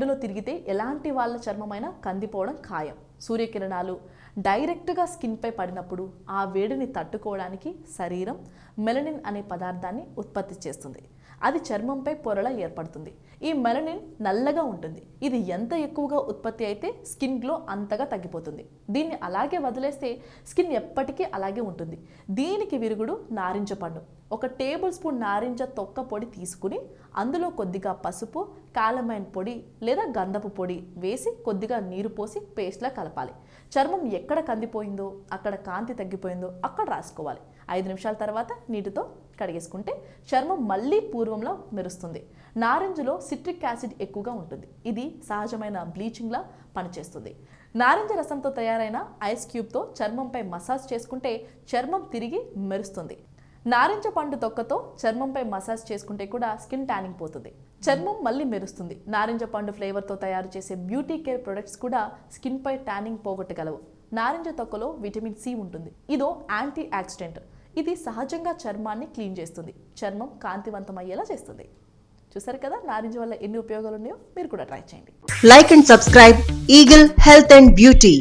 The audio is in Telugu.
ఎండలో తిరిగితే ఎలాంటి వాళ్ళ చర్మమైనా కందిపోవడం ఖాయం. సూర్యకిరణాలు డైరెక్ట్గా స్కిన్పై పడినప్పుడు ఆ వేడిని తట్టుకోవడానికి శరీరం మెలనిన్ అనే పదార్థాన్ని ఉత్పత్తి చేస్తుంది. అది చర్మంపై పొరలా ఏర్పడుతుంది. ఈ మెలనిన్ నల్లగా ఉంటుంది. ఇది ఎంత ఎక్కువగా ఉత్పత్తి అయితే స్కిన్ గ్లో అంతగా తగ్గిపోతుంది. దీన్ని అలాగే వదిలేస్తే స్కిన్ ఎప్పటికీ అలాగే ఉంటుంది. దీనికి విరుగుడు నారింజ పండు. 1 టేబుల్ స్పూన్ నారింజ తొక్క పొడి తీసుకుని అందులో కొద్దిగా పసుపు, కాలమైన్ పొడి లేదా గంధపు పొడి వేసి కొద్దిగా నీరు పోసి పేస్ట్లా కలపాలి. చర్మం ఎక్కడ కందిపోయిందో, అక్కడ కాంతి తగ్గిపోయిందో అక్కడ రాసుకోవాలి. 5 నిమిషాల తర్వాత నీటితో కడిగేసుకుంటే చర్మం మళ్ళీ పూర్వంలో మెరుస్తుంది. నారింజలో సిట్రిక్ యాసిడ్ ఎక్కువగా ఉంటుంది. ఇది సహజమైన బ్లీచింగ్లా పనిచేస్తుంది. నారింజ రసంతో తయారైన ఐస్ క్యూబ్తో చర్మంపై మసాజ్ చేసుకుంటే చర్మం తిరిగి మెరుస్తుంది. నారింజ పండు తొక్కతో చర్మంపై మసాజ్ చేసుకుంటే కూడా స్కిన్ ట్యానింగ్ పోతుంది, చర్మం మళ్ళీ మెరుస్తుంది. నారింజ పండు ఫ్లేవర్తో తయారు చేసే బ్యూటీ కేర్ ప్రొడక్ట్స్ కూడా స్కిన్పై ట్యానింగ్ పోగొట్టగలవు. నారింజ తొక్కలో విటమిన్ సి ఉంటుంది. ఇదో యాంటీ ఆక్సిడెంట్. ఇది సహజంగా చర్మాన్ని క్లీన్ చేస్తుంది, చర్మం కాంతివంతమయ్యేలా చేస్తుంది. చూసారు కదా నారింజ వల్ల ఎన్ని ఉపయోగాలు ఉన్నాయో. మీరు కూడా ట్రై చేయండి. Like and subscribe Eagle Health and Beauty.